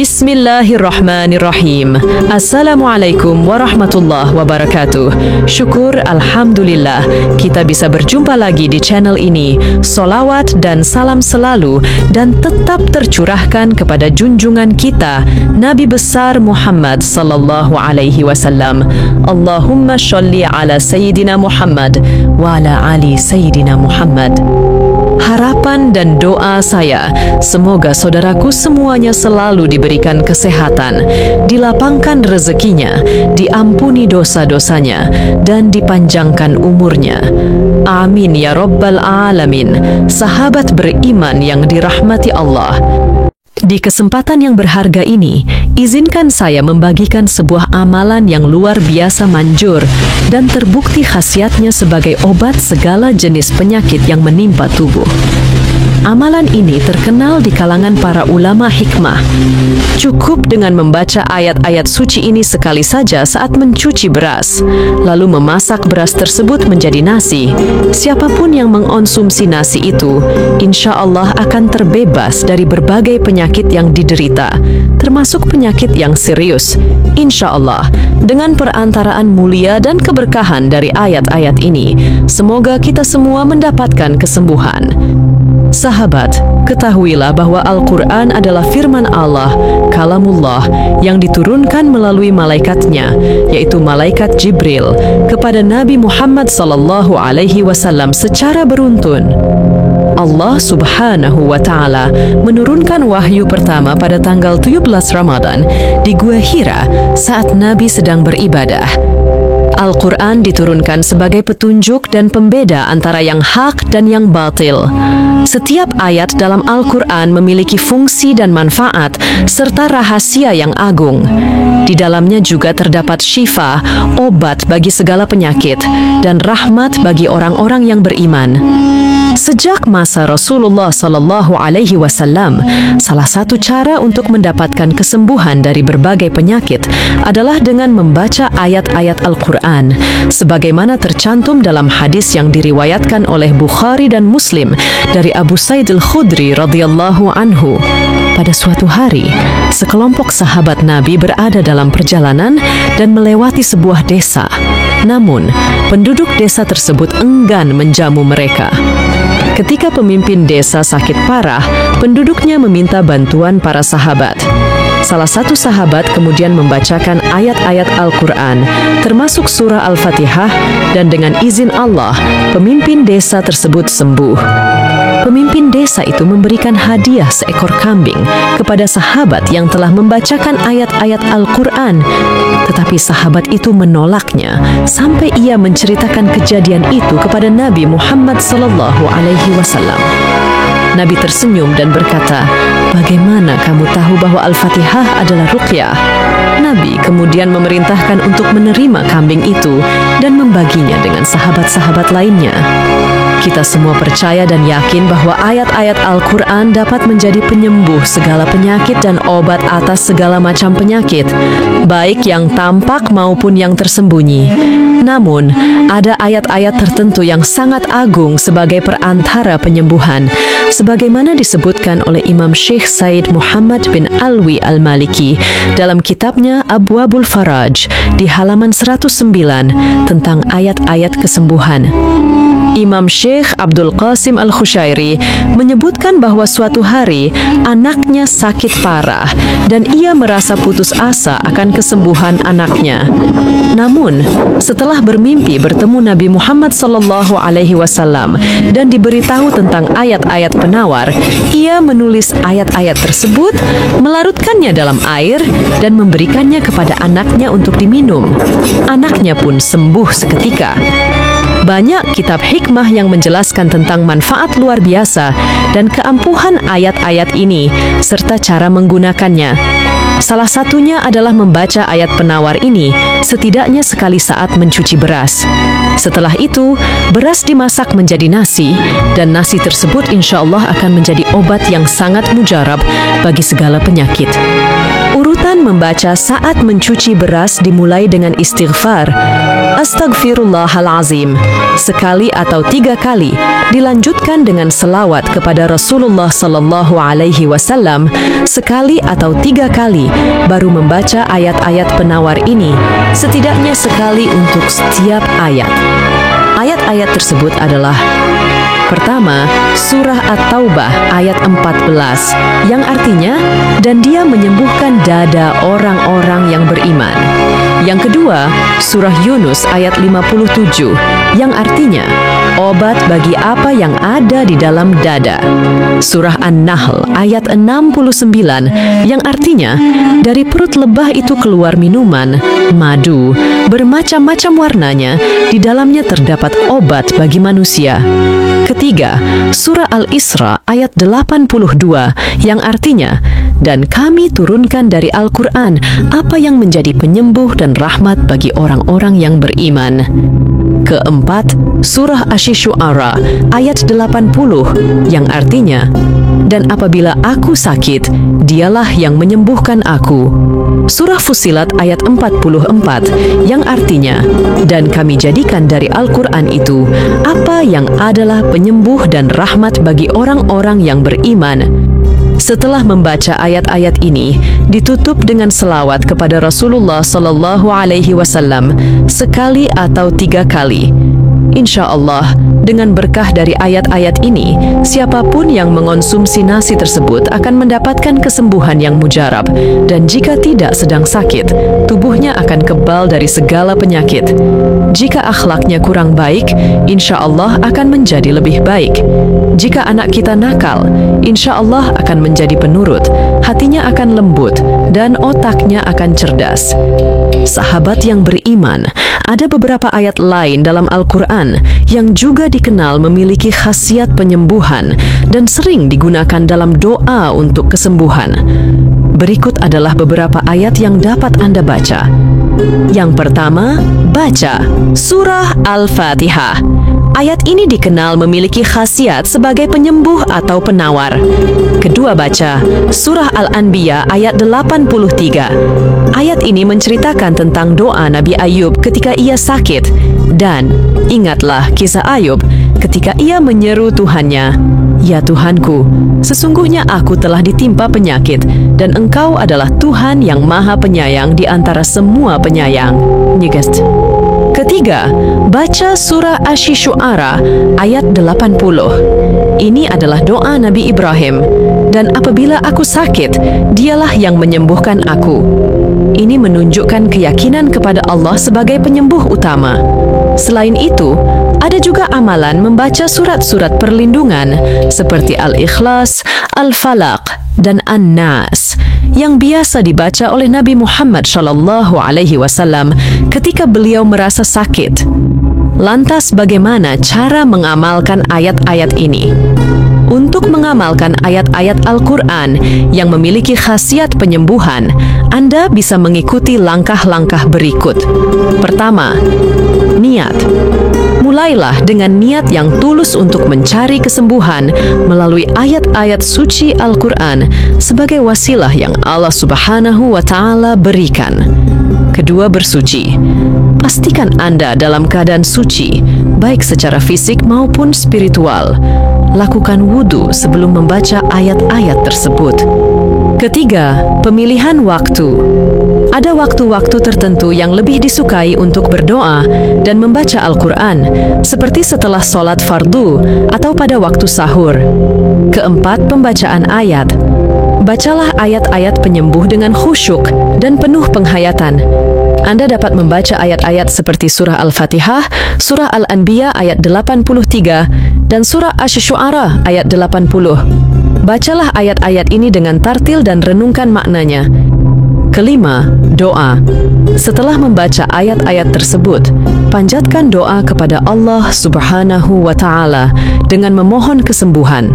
Bismillahirrahmanirrahim. Assalamualaikum warahmatullahi wabarakatuh. Syukur Alhamdulillah kita bisa berjumpa lagi di channel ini. Solawat dan salam selalu dan tetap tercurahkan kepada junjungan kita Nabi besar Muhammad sallallahu alaihi wasallam. Allahumma sholli ala Sayyidina Muhammad wa ala ali Sayyidina Muhammad. Harapan dan doa saya, semoga saudaraku semuanya selalu diberikan kesehatan, dilapangkan rezekinya, diampuni dosa-dosanya, dan dipanjangkan umurnya. Amin ya Rabbal Alamin. Sahabat beriman yang dirahmati Allah, di kesempatan yang berharga ini, izinkan saya membagikan sebuah amalan yang luar biasa manjur dan terbukti khasiatnya sebagai obat segala jenis penyakit yang menimpa tubuh. Amalan ini terkenal di kalangan para ulama hikmah. Cukup dengan membaca ayat-ayat suci ini sekali saja saat mencuci beras, lalu memasak beras tersebut menjadi nasi. Siapapun yang mengonsumsi nasi itu, insya Allah akan terbebas dari berbagai penyakit yang diderita, termasuk penyakit yang serius. Insya Allah, dengan perantaraan mulia dan keberkahan dari ayat-ayat ini, semoga kita semua mendapatkan kesembuhan. Sahabat, ketahuilah bahwa Al-Quran adalah firman Allah, kalamullah, yang diturunkan melalui malaikatnya, yaitu malaikat Jibril, kepada Nabi Muhammad sallallahu alaihi wasallam secara beruntun. Allah subhanahu wa ta'ala menurunkan wahyu pertama pada tanggal 17 Ramadan di Gua Hira saat Nabi sedang beribadah. Al-Quran diturunkan sebagai petunjuk dan pembeda antara yang hak dan yang batil. Setiap ayat dalam Al-Quran memiliki fungsi dan manfaat serta rahasia yang agung. Di dalamnya juga terdapat syifa, obat bagi segala penyakit, dan rahmat bagi orang-orang yang beriman. Sejak masa Rasulullah sallallahu alaihi wasallam, salah satu cara untuk mendapatkan kesembuhan dari berbagai penyakit adalah dengan membaca ayat-ayat Al-Quran, sebagaimana tercantum dalam hadis yang diriwayatkan oleh Bukhari dan Muslim dari Abu Sa'id Al-Khudri radhiyallahu anhu. Pada suatu hari, sekelompok sahabat Nabi berada dalam perjalanan dan melewati sebuah desa. Namun, penduduk desa tersebut enggan menjamu mereka. Ketika pemimpin desa sakit parah, penduduknya meminta bantuan para sahabat. Salah satu sahabat kemudian membacakan ayat-ayat Al-Quran, termasuk surah Al-Fatihah, dan dengan izin Allah, pemimpin desa tersebut sembuh. Pemimpin desa itu memberikan hadiah seekor kambing kepada sahabat yang telah membacakan ayat-ayat Al-Quran, tetapi sahabat itu menolaknya sampai ia menceritakan kejadian itu kepada Nabi Muhammad sallallahu alaihi wasallam. Nabi tersenyum dan berkata, "Bagaimana kamu tahu bahwa Al-Fatihah adalah ruqyah?" Nabi kemudian memerintahkan untuk menerima kambing itu dan membaginya dengan sahabat-sahabat lainnya. Kita semua percaya dan yakin bahwa ayat-ayat Al-Quran dapat menjadi penyembuh segala penyakit dan obat atas segala macam penyakit, baik yang tampak maupun yang tersembunyi. Namun, ada ayat-ayat tertentu yang sangat agung sebagai perantara penyembuhan, sebagaimana disebutkan oleh Imam Syekh Said Muhammad bin Alwi Al-Maliki dalam kitabnya Abwabul Faraj di halaman 109 tentang ayat-ayat kesembuhan. Imam Syekh Abdul Qasim Al-Khushairi menyebutkan bahwa suatu hari anaknya sakit parah dan ia merasa putus asa akan kesembuhan anaknya. Namun, setelah bermimpi bertemu Nabi Muhammad sallallahu alaihi wasallam dan diberitahu tentang ayat-ayat penawar, ia menulis ayat-ayat tersebut, melarutkannya dalam air dan memberikannya kepada anaknya untuk diminum. Anaknya pun sembuh seketika. Banyak kitab hikmah yang menjelaskan tentang manfaat luar biasa dan keampuhan ayat-ayat ini serta cara menggunakannya. Salah satunya adalah membaca ayat penawar ini setidaknya sekali saat mencuci beras. Setelah itu, beras dimasak menjadi nasi, dan nasi tersebut insya Allah akan menjadi obat yang sangat mujarab bagi segala penyakit. Urutan Kemudian membaca saat mencuci beras dimulai dengan istighfar, Astaghfirullahalazim, sekali atau 3 kali, dilanjutkan dengan selawat kepada Rasulullah Sallallahu Alaihi Wasallam sekali atau 3 kali, baru membaca ayat-ayat penawar ini, setidaknya sekali untuk setiap ayat. Ayat-ayat tersebut adalah: pertama, surah At-Taubah ayat 14, yang artinya, dan dia menyembuhkan dada orang-orang yang beriman. Yang kedua, surah Yunus ayat 57, yang artinya, obat bagi apa yang ada di dalam dada. Surah An-Nahl ayat 69, yang artinya, dari perut lebah itu keluar minuman, madu, bermacam-macam warnanya, di dalamnya terdapat obat bagi manusia. Ketiga, surah Al-Isra ayat 82, yang artinya, dan kami turunkan dari Al-Quran apa yang menjadi penyembuh dan rahmat bagi orang-orang yang beriman. Keempat, surah Asy-Syu'ara ayat 80, yang artinya, dan apabila aku sakit, dialah yang menyembuhkan aku. Surah Fussilat ayat 44, yang artinya, dan kami jadikan dari Al-Quran itu apa yang adalah penyembuh dan rahmat bagi orang-orang yang beriman. Setelah membaca ayat-ayat ini, ditutup dengan selawat kepada Rasulullah Sallallahu Alaihi Wasallam sekali atau 3 kali. Insya Allah, dengan berkah dari ayat-ayat ini, siapapun yang mengonsumsi nasi tersebut akan mendapatkan kesembuhan yang mujarab, dan jika tidak sedang sakit, tubuhnya akan kebal dari segala penyakit. Jika akhlaknya kurang baik, insya Allah akan menjadi lebih baik. Jika anak kita nakal, insya Allah akan menjadi penurut, hatinya akan lembut, dan otaknya akan cerdas. Sahabat yang beriman, ada beberapa ayat lain dalam Al-Quran yang juga dikenal memiliki khasiat penyembuhan dan sering digunakan dalam doa untuk kesembuhan. Berikut adalah beberapa ayat yang dapat Anda baca. Yang pertama, baca surah Al-Fatihah. Ayat ini dikenal memiliki khasiat sebagai penyembuh atau penawar. Kedua, baca surah Al-Anbiya ayat 83. Ayat ini menceritakan tentang doa Nabi Ayub ketika ia sakit. Dan ingatlah kisah Ayub ketika ia menyeru Tuhannya, "Ya Tuhanku, sesungguhnya aku telah ditimpa penyakit, dan Engkau adalah Tuhan yang Maha Penyayang di antara semua penyayang." Nyegest. Ketiga, baca surah Asy-Syu'ara ayat 80. Ini adalah doa Nabi Ibrahim, dan apabila aku sakit, dialah yang menyembuhkan aku. Ini menunjukkan keyakinan kepada Allah sebagai penyembuh utama. Selain itu, ada juga amalan membaca surat-surat perlindungan seperti Al-Ikhlas, Al-Falaq, dan An-Nas yang biasa dibaca oleh Nabi Muhammad SAW ketika beliau merasa sakit. Lantas bagaimana cara mengamalkan ayat-ayat ini? Untuk mengamalkan ayat-ayat Al-Quran yang memiliki khasiat penyembuhan, Anda bisa mengikuti langkah-langkah berikut. Pertama, niat. Mulailah dengan niat yang tulus untuk mencari kesembuhan melalui ayat-ayat suci Al-Quran sebagai wasilah yang Allah Subhanahu wa Ta'ala berikan. Kedua, bersuci. Pastikan Anda dalam keadaan suci, baik secara fisik maupun spiritual. Lakukan wudhu sebelum membaca ayat-ayat tersebut. Ketiga, pemilihan waktu. Ada waktu-waktu tertentu yang lebih disukai untuk berdoa dan membaca Al-Quran, seperti setelah sholat fardu atau pada waktu sahur. Keempat, pembacaan ayat. Bacalah ayat-ayat penyembuh dengan khusyuk dan penuh penghayatan. Anda dapat membaca ayat-ayat seperti surah Al-Fatihah, surah Al-Anbiya ayat 83, dan surah Asy-Syu'ara ayat 80. Bacalah ayat-ayat ini dengan tartil dan renungkan maknanya. Kelima, doa. Setelah membaca ayat-ayat tersebut, panjatkan doa kepada Allah Subhanahu wa Ta'ala dengan memohon kesembuhan.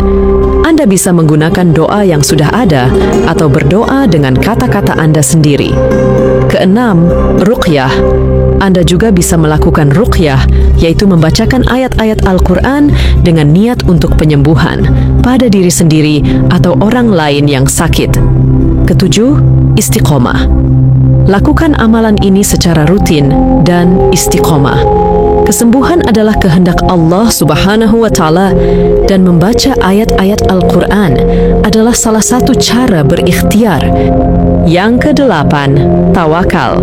Anda bisa menggunakan doa yang sudah ada atau berdoa dengan kata-kata Anda sendiri. Keenam, ruqyah. Anda juga bisa melakukan ruqyah, yaitu membacakan ayat-ayat Al-Quran dengan niat untuk penyembuhan pada diri sendiri atau orang lain yang sakit. Ketujuh, istiqomah. Lakukan amalan ini secara rutin dan istiqomah. Kesembuhan adalah kehendak Allah Subhanahu wa Ta'ala, dan membaca ayat-ayat Al-Quran adalah salah satu cara berikhtiar. Yang kedelapan, tawakal.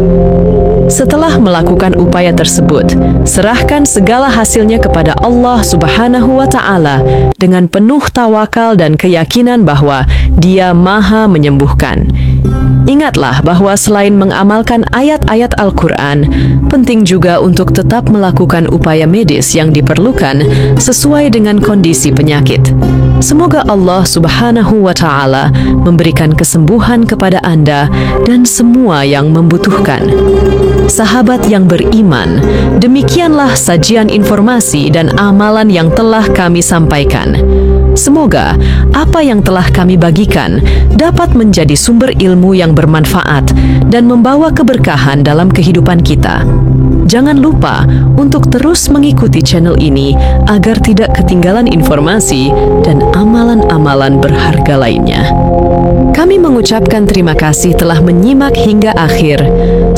Setelah melakukan upaya tersebut, serahkan segala hasilnya kepada Allah Subhanahu wa Ta'ala dengan penuh tawakal dan keyakinan bahwa Dia Maha menyembuhkan. Ingatlah bahwa selain mengamalkan ayat-ayat Al-Quran, penting juga untuk tetap melakukan upaya medis yang diperlukan sesuai dengan kondisi penyakit. Semoga Allah Subhanahu wa Ta'ala memberikan kesembuhan kepada Anda dan semua yang membutuhkan. Sahabat yang beriman, demikianlah sajian informasi dan amalan yang telah kami sampaikan. Semoga apa yang telah kami bagikan dapat menjadi sumber ilmu yang bermanfaat dan membawa keberkahan dalam kehidupan kita. Jangan lupa untuk terus mengikuti channel ini agar tidak ketinggalan informasi dan amalan-amalan berharga lainnya. Kami mengucapkan terima kasih telah menyimak hingga akhir.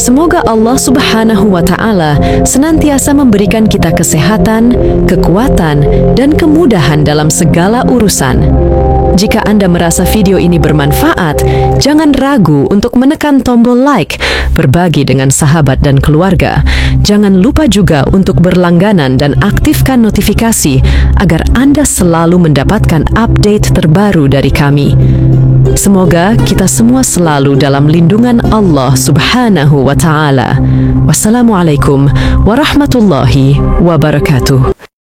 Semoga Allah Subhanahu wa Ta'ala senantiasa memberikan kita kesehatan, kekuatan, dan kemudahan dalam segala urusan. Jika Anda merasa video ini bermanfaat, jangan ragu untuk menekan tombol like, berbagi dengan sahabat dan keluarga. Jangan lupa juga untuk berlangganan dan aktifkan notifikasi agar Anda selalu mendapatkan update terbaru dari kami. Semoga kita semua selalu dalam lindungan Allah Subhanahu wa Ta'ala. Wassalamualaikum warahmatullahi wabarakatuh.